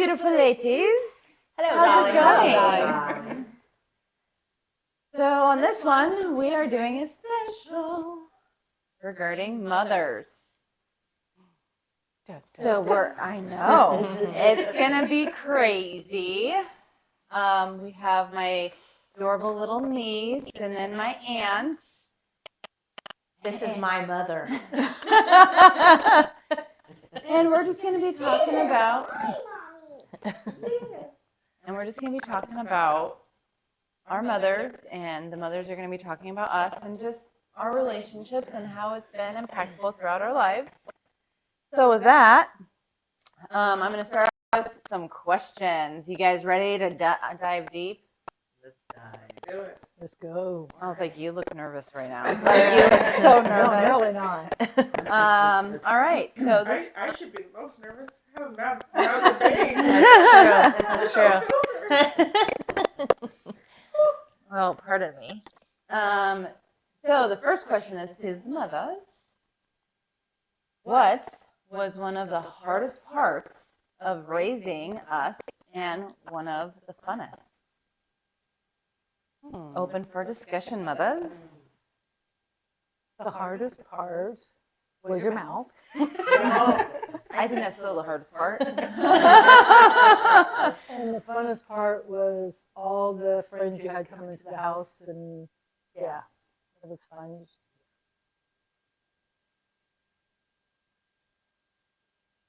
beautiful ladies. Hello, How's it darling. going? So on this one, we are doing a special regarding mothers. So I know, it's gonna be crazy. We have my adorable little niece and then my aunts. This is my mother. And we're just gonna be talking about our mothers, and the mothers are going to be talking about us and just our relationships and how it's been impactful throughout our lives. So with that, I'm going to start with some questions. You guys ready to dive deep? Let's dive. Do it. Let's go. I was like, you look nervous right now. Like, you look so nervous. No, really not. All right. So this, I should be the most nervous. How's the baby? That's true. well, pardon me. So the first question is to the mothers. What was one of the hardest parts of raising us and one of the funnest? Open for discussion, mothers. The hardest part was your mouth. I think that's still the hardest part. And the funnest part was all the friends you had come into the house, and yeah, it was fun.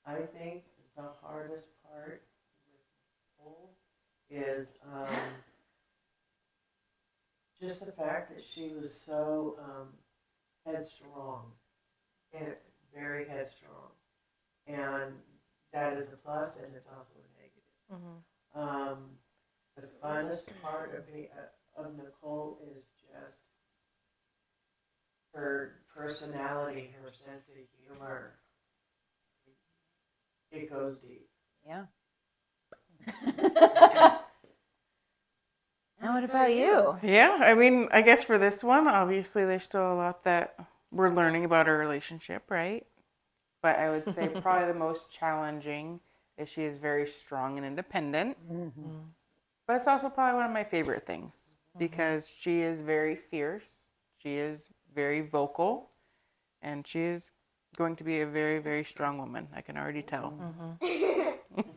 I think the hardest part with Nicole is just the fact that she was so headstrong, and very headstrong, and that is a plus, and it's also a negative. The funnest part of Nicole is just her personality, her sense of humor. It goes deep. Yeah. And what about you? Yeah, I mean, I guess for this one, obviously there's still a lot that we're learning about our relationship, right? But I would say probably the most challenging is she is very strong and independent. Mm-hmm. But it's also probably one of my favorite things because she is very fierce, she is very vocal, and she is going to be a very, very strong woman. I can already tell.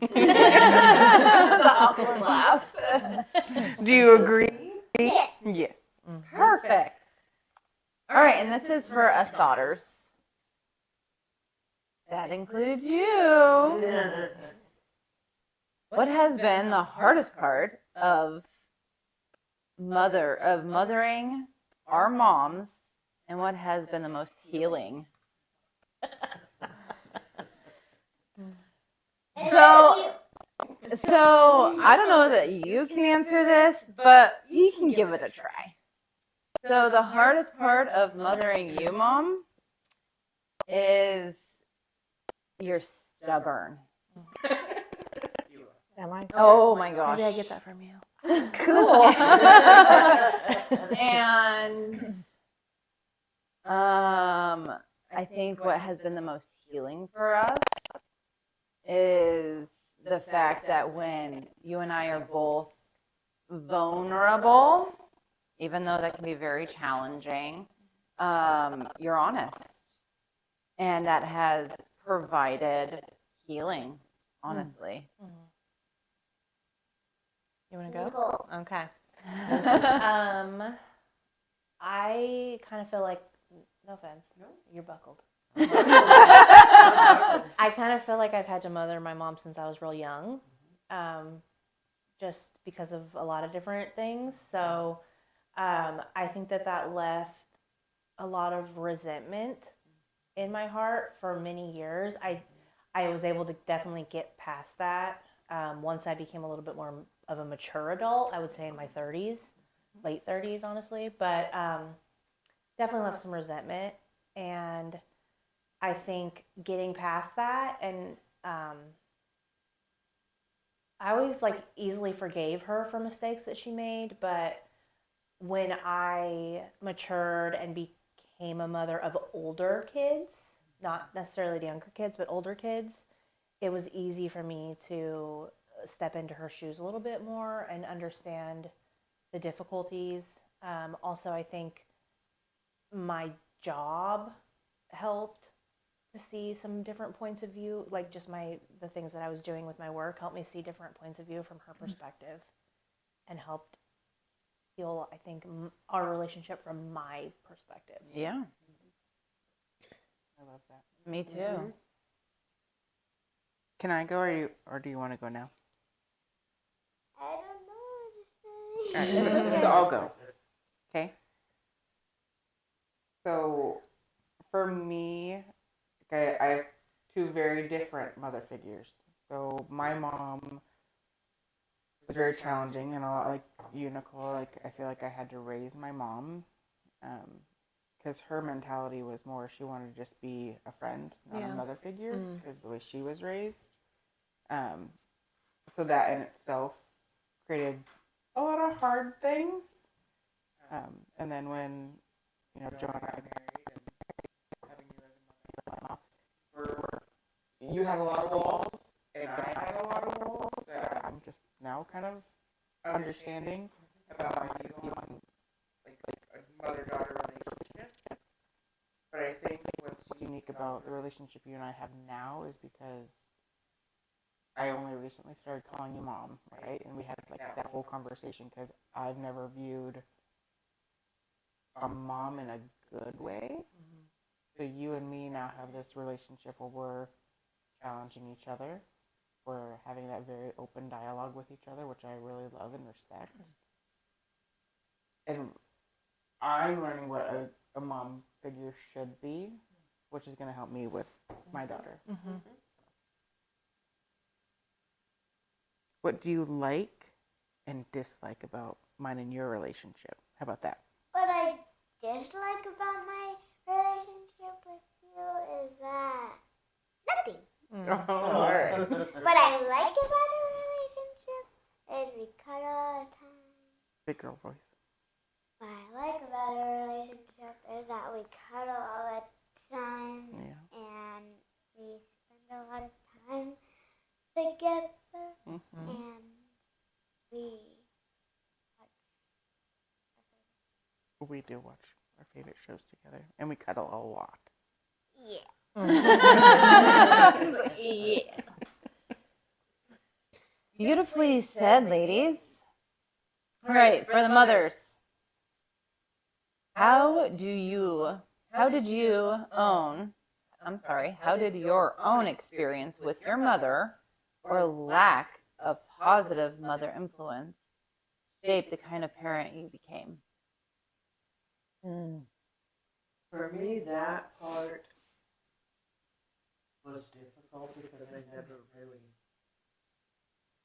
The awkward laugh. Do you agree? Yes. Perfect. All right, and this is for us daughters. That includes you. What has been the hardest part of mothering our moms, and what has been the most healing? So I don't know that you can answer this, but you can give it a try. So the hardest part of mothering you, Mom, is you're stubborn. Am I? Oh my gosh. Maybe I get that from you. Cool. And I think what has been the most healing for us is the fact that when you and I are both vulnerable, even though that can be very challenging, you're honest. And that has provided healing, honestly. You want to go? Okay. I kind of feel like, no offense, you're buckled. I kind of feel like I've had to mother my mom since I was real young, just because of a lot of different things. So I think that left a lot of resentment in my heart for many years. I was able to definitely get past that once I became a little bit more of a mature adult. I would say in my 30s, late 30s, honestly, but definitely left some resentment. And I think getting past that, and I always easily forgave her for mistakes that she made, but when I matured and became a mother of older kids, not necessarily the younger kids, but older kids, it was easy for me to step into her shoes a little bit more and understand the difficulties. Also, I think my job helped to see some different points of view, like just the things that I was doing with my work helped me see different points of view from her perspective, and helped heal, I think, our relationship from my perspective. Yeah, I love that. me too. Mhm. Can I go, or do you want to go now? I don't know All what right, to say. so I'll go. Okay. So for me, okay, I have two very different mother figures. So my mom was very challenging, and a lot like you, Nicole. Like I feel like I had to raise my mom, because her mentality was more she wanted to just be a friend, not Yeah. a mother figure, Mm. because the way she was raised. So that in itself created a lot of hard things. And then when Joe and I got married, and having you as a mother-in-law, you had a lot of walls, and I had a lot of walls that I'm just now kind of understanding about my view on like a mother-daughter relationship. But I think what's unique about the relationship you and I have now is because I only recently started calling you mom, right? And we had like that whole conversation because I've never viewed a mom in a good way. So you and me now have this relationship where we're challenging each other. We're having that very open dialogue with each other, which I really love and respect. And I'm learning what a mom figure should be, which is going to help me with my daughter. Mm-hmm. What do you like and dislike about mine and your relationship? How about that? What I dislike about my relationship with you is that nothing. All right. What I like about our relationship is we cuddle all the time. Big girl voice. What I like about our relationship is that we cuddle all the time Yeah. and we spend a lot of time together Mm-hmm. and we We do watch our favorite shows together, and we cuddle a lot. Yeah. Beautifully said, ladies. All right, for the mothers. How did your own experience with your mother or lack of positive mother influence shape the kind of parent you became? For me, that part was difficult because I never really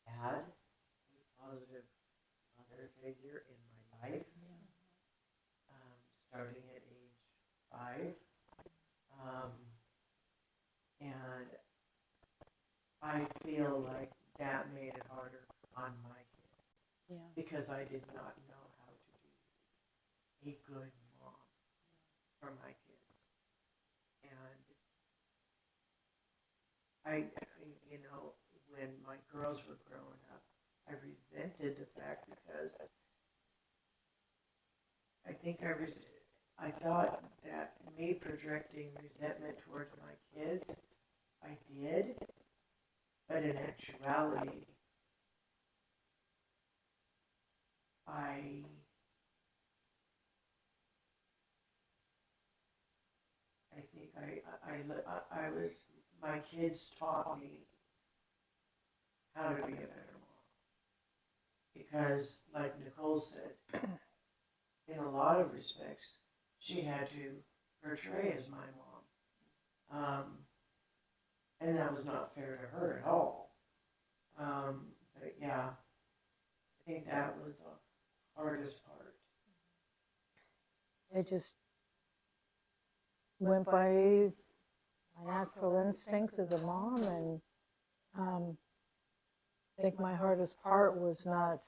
had a positive mother figure in my life. Starting at age 5. And I feel like that made it harder on my kids. Yeah. Because I did not know how to be a good mom for my kids. And when my girls were growing up, I resented the fact because I thought that me projecting resentment towards my kids, I did, but in actuality, I think I was, my kids taught me how to be a better mom. Because, like Nicole said, in a lot of respects, she had to portray as my mom. And that was not fair to her at all. But yeah, I think that was the hardest part. It just went by my natural instincts as a mom, and I think my hardest part was not,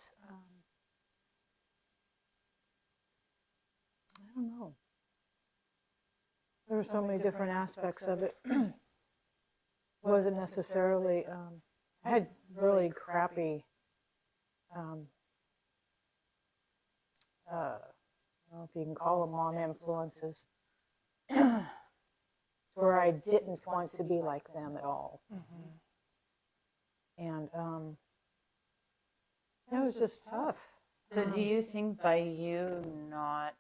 I don't know. There were so many different aspects of it. Wasn't necessarily, I had really crappy, I don't know if you can call them mom influences, where I didn't want to be like them at all. And it was just tough. So do you think by you not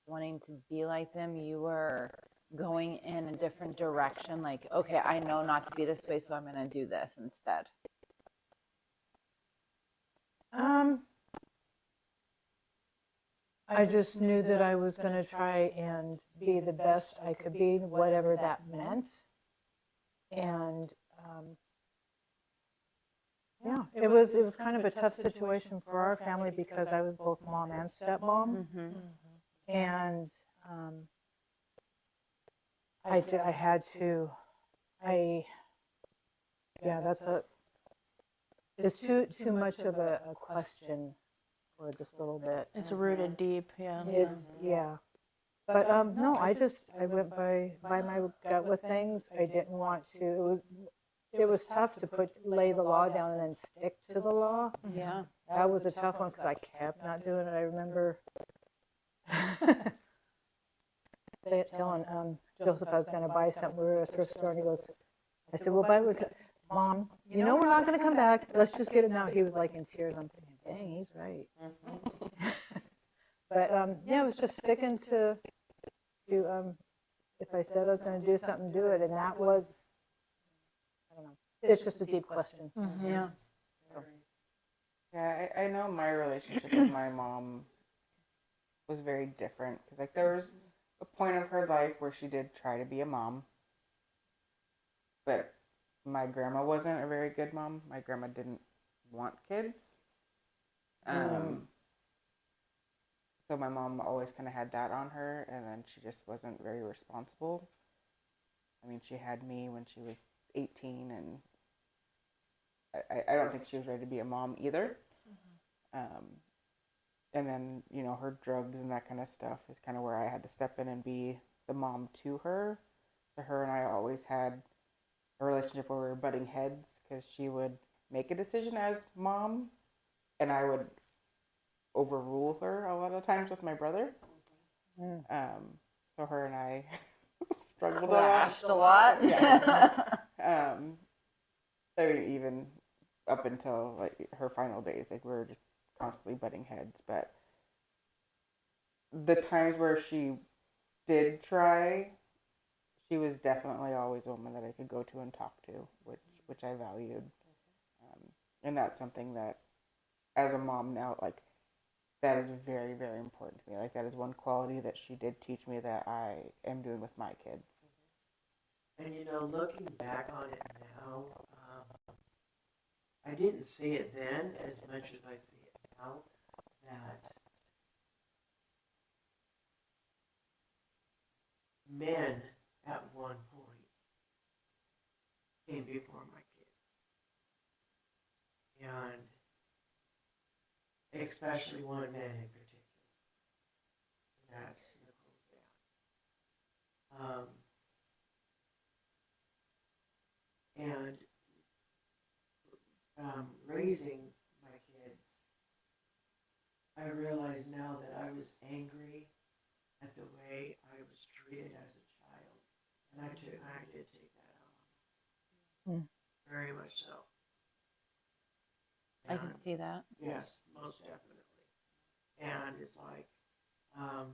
wanting to be like them, you were going in a different direction? Like, okay, I know not to be this way, so I'm going to do this instead. I just knew that I was going to try and be the best I could be, whatever that meant. And yeah, it was kind of a tough situation for our family because I was both mom and stepmom, and I had to, it's too much of a question for this little bit. It's rooted deep, yeah. Yeah. But no, I went by my gut with things. I didn't want to. It was tough to lay the law down and then stick to the law. Yeah. That was a tough one because I kept not doing it. I remember telling Joseph I was going to buy something. We were at a thrift store, and he goes, I said, "Well, Mom, you know we're not going to come back. Let's just get it now." He was like in tears. I'm thinking, dang, he's right. But yeah, it was just sticking to if I said I was going to do something, do it, and that was, I don't know. It's just a deep question. Yeah. Yeah, I know my relationship with my mom was very different because like there was a point of her life where she did try to be a mom, but my grandma wasn't a very good mom. My grandma didn't want kids. So my mom always kind of had that on her, and then she just wasn't very responsible. I mean, she had me when she was 18, and I don't think she was ready to be a mom either. And then, you know, her drugs and that kind of stuff is kind of where I had to step in and be the mom to her. So her and I always had a relationship where we were butting heads because she would make a decision as mom, and I would overrule her a lot of times with my brother. So her and I struggled Clashed a lot. Yeah. I mean, even up until like her final days, like we were just constantly butting heads. But the times where she did try, she was definitely always a woman that I could go to and talk to, which I valued. And that's something that, as a mom now, like that is very, very important to me. Like that is one quality that she did teach me that I am doing with my kids. And you know, looking back on it now, I didn't see it then as much as I see it now, that men at one point came before my kids. And especially one man in particular. And that's Nicole's dad. And raising my kids, I realize now that I was angry at the way I was treated as a child, and I did take that on, very much so. I can see that. Yes, most definitely. And it's like, I'm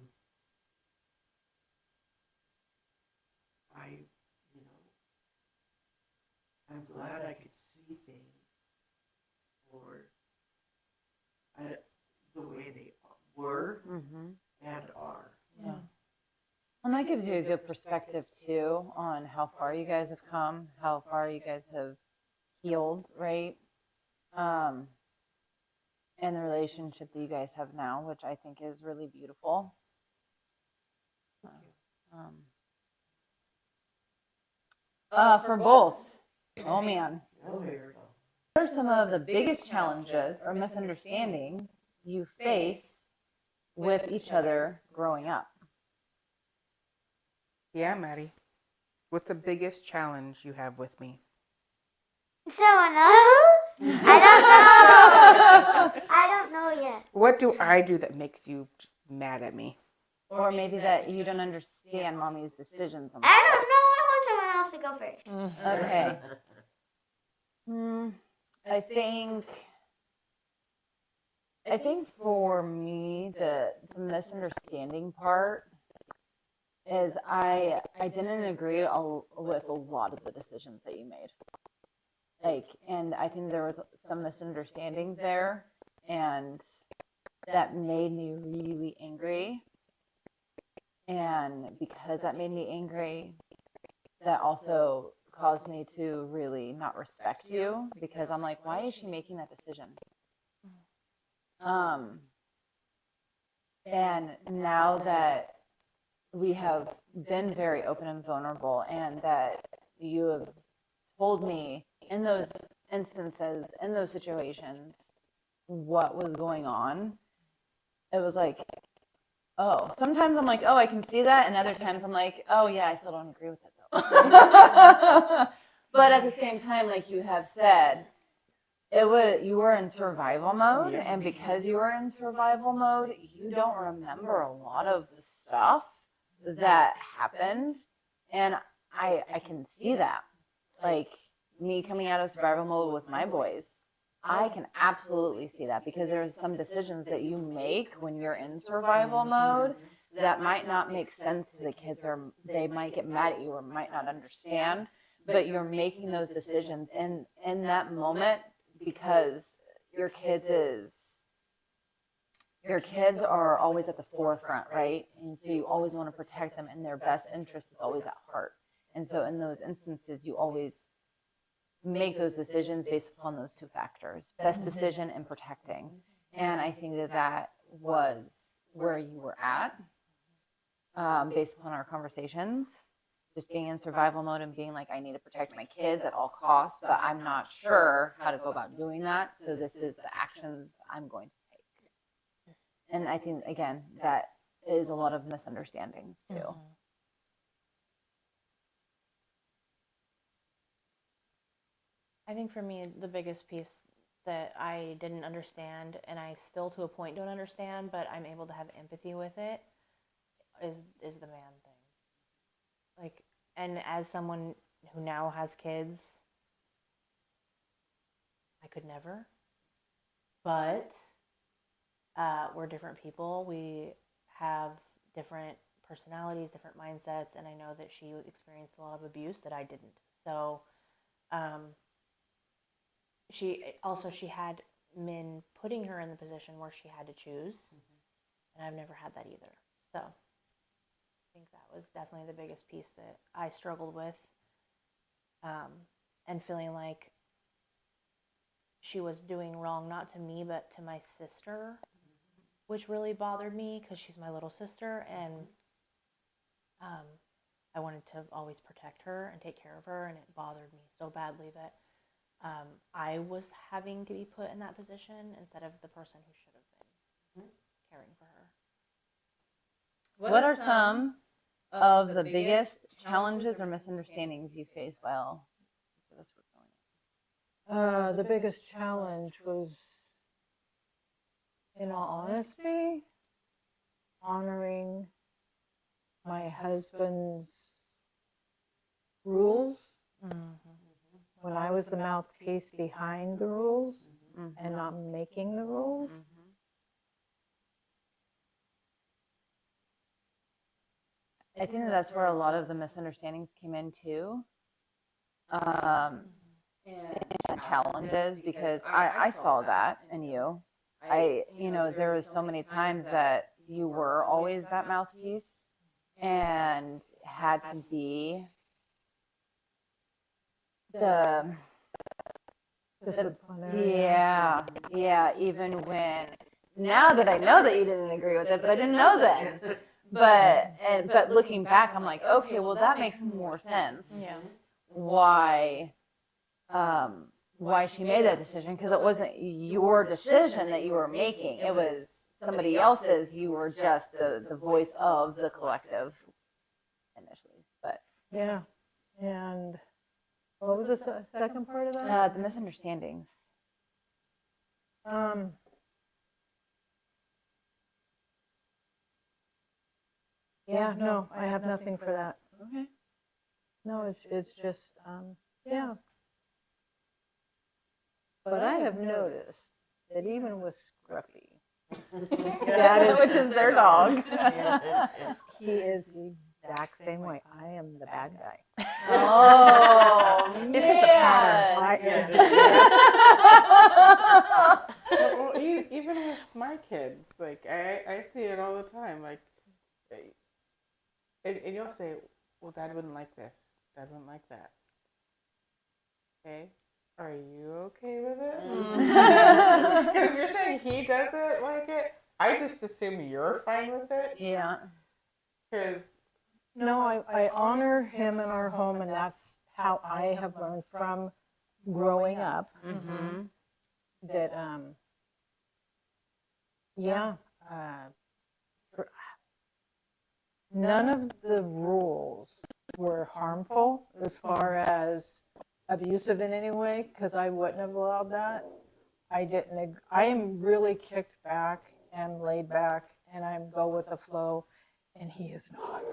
glad I could see things for the way they were and are. Yeah. And that gives you a good perspective too on how far you guys have come, how far you guys have healed, right? And the relationship that you guys have now, which I think is really beautiful. For both. Oh man. Oh, here we go. What are some of the biggest challenges or misunderstandings you face with each other growing up? Yeah, Maddie. What's the biggest challenge you have with me? Someone else? I don't know yet. What do I do that makes you just mad at me? Or maybe that you don't understand mommy's decisions on I don't know. I want someone else to go first. Okay. I think for me the misunderstanding part is I didn't agree with a lot of the decisions that you made. And I think there was some misunderstandings there, and that made me really angry. And because that made me angry, that also caused me to really not respect you, because I'm like, why is she making that decision? And now that we have been very open and vulnerable, and that you have told me in those instances, in those situations, what was going on, it was like, oh, sometimes I'm like, oh, I can see that. And other times I'm like, oh, yeah, I still don't agree with it, though. But at the same time, like you have said, you were in survival mode. Yeah. And because you were in survival mode, you don't remember a lot of the stuff that happened. And I can see that. Like me coming out of survival mode with my boys, I can absolutely see that, because there's some decisions that you make when you're in survival mode that might not make sense to the kids, or they might get mad at you or might not understand, but you're making those decisions in that moment because your kids are always at the forefront, right? And so you always want to protect them, and their best interest is always at heart. And so in those instances, you always make those decisions based upon those two factors: best decision and protecting. And I think that was where you were at, based upon our conversations, just being in survival mode and being like, I need to protect my kids at all costs, but I'm not sure how to go about doing that. So this is the actions I'm going to take. And I think, again, that is a lot of misunderstandings too. I think for me, the biggest piece that I didn't understand, and I still to a point don't understand, but I'm able to have empathy with it, is the man thing. Like, and as someone who now has kids, I could never. But we're different people. We have different personalities, different mindsets, and I know that she experienced a lot of abuse that I didn't. So she had men putting her in the position where she had to choose, and I've never had that either. So I think that was definitely the biggest piece that I struggled with, and feeling like she was doing wrong, not to me, but to my sister, which really bothered me because she's my little sister, and I wanted to always protect her and take care of her, and it bothered me so badly that I was having to be put in that position instead of the person who should have been caring for her. What are some of the biggest challenges or misunderstandings you faced while this was going on? The biggest challenge was, in all honesty, honoring my husband's rules when I was the mouthpiece behind the rules and not making the rules. I think that's where a lot of the misunderstandings came in too. And challenges, because I saw that in you. There was so many times that you were always that mouthpiece and had to be the disciplinary. yeah, even when, now that I know that you didn't agree with it, but I didn't know then. But looking back, I'm like, okay, well, that makes more sense. Yeah. Why she made that decision, because it wasn't your decision that you were making. It was somebody else's. You were just the voice of the collective initially. But Yeah. And what was the second part of that? the misunderstandings. Yeah, no, I have nothing for that. Okay. No, it's just, yeah. But I have noticed that even with Scruffy, that is, Which is their dog. he is the exact same way. I am the bad guy. Oh, This is a pattern. Well, even with my kids, like I see it all the time. Like, and you'll say, "Well, Dad wouldn't like this. Dad wouldn't like that." Okay, are you okay with it? Because if you're saying he doesn't like it, I just assume you're fine with it. Yeah. Because No, I honor him in our home, and that's how I have learned from growing up. Mm-hmm. That yeah, none of the rules were harmful as far as abusive in any way, because I wouldn't have allowed that. I didn't. I am really kicked back and laid back, and I'm go with the flow, and he is not.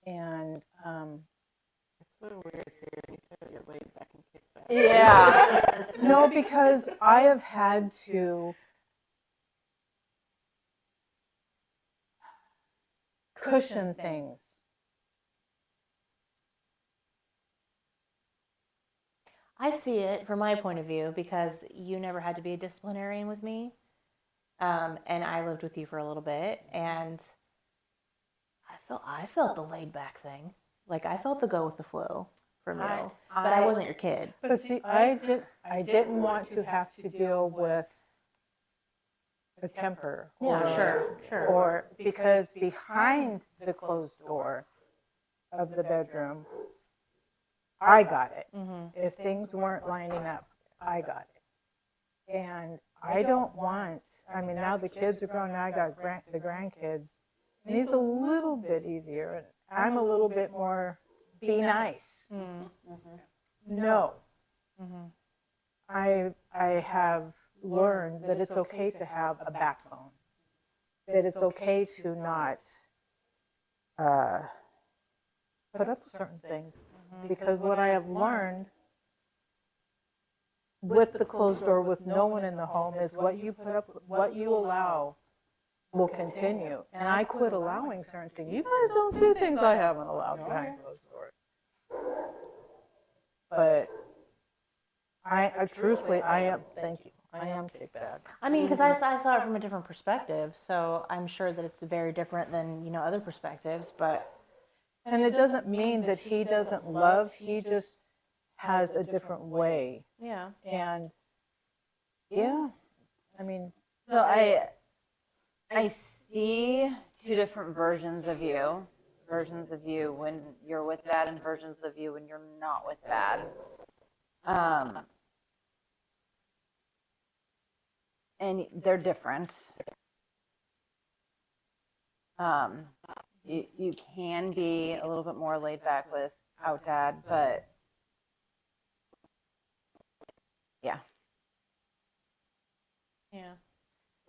And it's a little weird here. You said you're laid back and kicked back. Yeah. no, because I have had to cushion things. I see it from my point of view because you never had to be a disciplinarian with me. And I lived with you for a little bit, and I felt the laid back thing. Like I felt the go with the flow from you, but I wasn't your kid. But see, I didn't want to have to deal with a temper. Yeah, sure. Or because behind the closed door of the bedroom, I got it. Mm-hmm. If things weren't lining up, I got it. And I don't want, I mean, now the kids are grown, now I got the grandkids, and he's a little bit easier. And I'm a little bit more be nice. No. I have learned that it's okay to have a backbone, that it's okay to not put up with certain things. Because what I have learned with the closed door, with no one in the home, is what you put up with, what you allow will continue. And I quit allowing certain things. You guys don't see things I haven't allowed behind closed doors. But I truthfully, thank you. I am kicked back. I mean, because I saw it from a different perspective, so I'm sure that it's very different than other perspectives. But And it doesn't mean that he doesn't love, he just has a different way. yeah, And yeah, I mean, So I see two different versions of you. Versions of you when you're with Dad, and versions of you when you're not with Dad. And they're different. You can be a little bit more laid back without Dad, but yeah, yeah.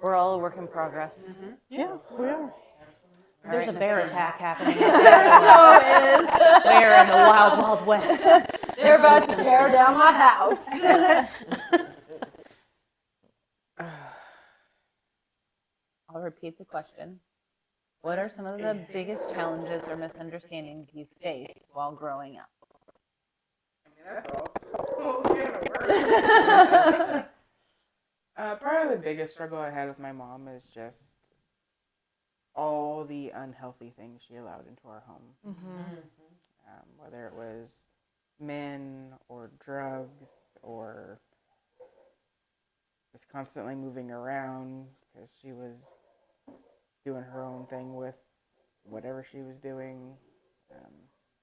we're all a work in progress. yeah, we are. There's a bear attack happening. So is. We're in the wild, wild west. They're about to tear down my house. I'll repeat the question. What are some of the biggest challenges or misunderstandings you faced while growing up? That's all. Probably the biggest struggle I had with my mom is just all the unhealthy things she allowed into our home. Whether it was men or drugs or just constantly moving around because she was doing her own thing with whatever she was doing.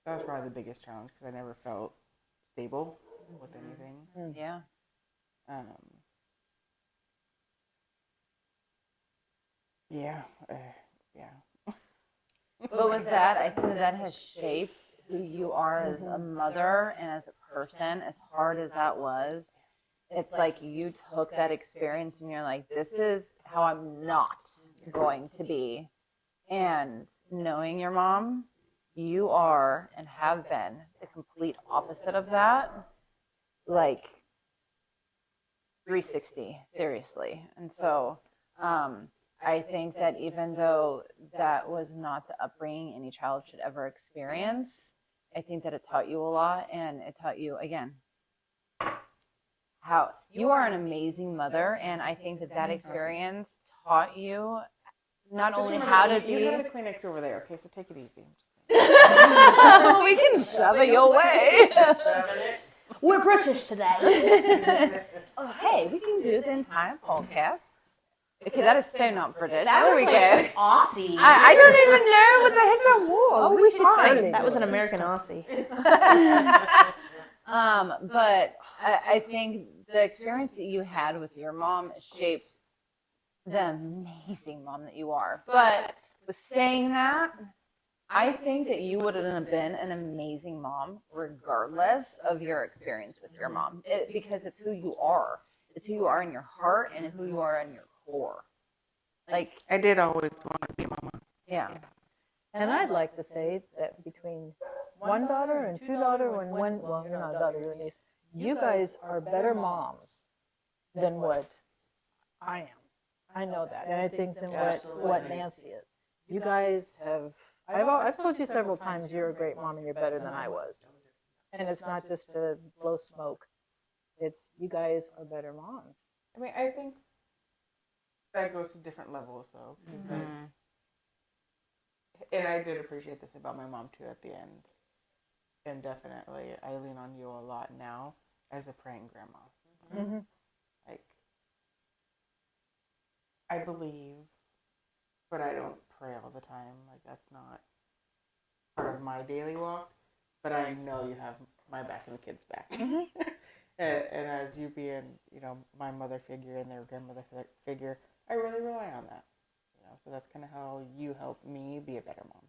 That was probably the biggest challenge because I never felt stable with anything. Yeah. Yeah. But with that, I think that has shaped who you are as a mother and as a person, as hard as that was. It's like you took that experience and you're like, this is how I'm not going to be. And knowing your mom, you are and have been the complete opposite of that. Like 360, seriously. And so I think that even though that was not the upbringing any child should ever experience, I think that it taught you a lot, and it taught you, again, how you are an amazing mother. And I think that that experience taught you not Just only remember, how to you be. have the Kleenex over there, okay? So take it easy. I'm just saying. We can shove it your way. Shoving it. We're British today. Oh, hey, we can do the entire podcast. Okay, that is so not British. That There was we like go. Aussie. I don't even know what the heck that was. Oh, we should totally That do was it. an American Aussie. But I think the experience that you had with your mom shaped the amazing mom that you are. But with saying that, I think that you would have been an amazing mom regardless of your experience with your mom, because it's who you are. It's who you are in your heart and who you are in your core. Like, I did always want to be a mama. yeah. And I'd like to say that between one daughter and two daughter and one, well, you're not a daughter, you're a niece, you guys are better moms than what I am. I know that, and I think than what Absolutely. Nancy is. You guys have, I've told you several times you're a great mom and you're better than I was. And it's not just to blow smoke. It's, you guys are better moms. I mean, I think that goes to different levels, though. 'Cause Mm-hmm. and I did appreciate this about my mom, too, at the end. And definitely, I lean on you a lot now as a praying grandma. Mm-hmm. Like, I believe, but I don't pray all the time. Like, that's not part of my daily walk. But I know you have my back and the kids' back. And as you being, my mother figure and their grandmother figure, I really rely on that. So that's kind of how you help me be a better mom.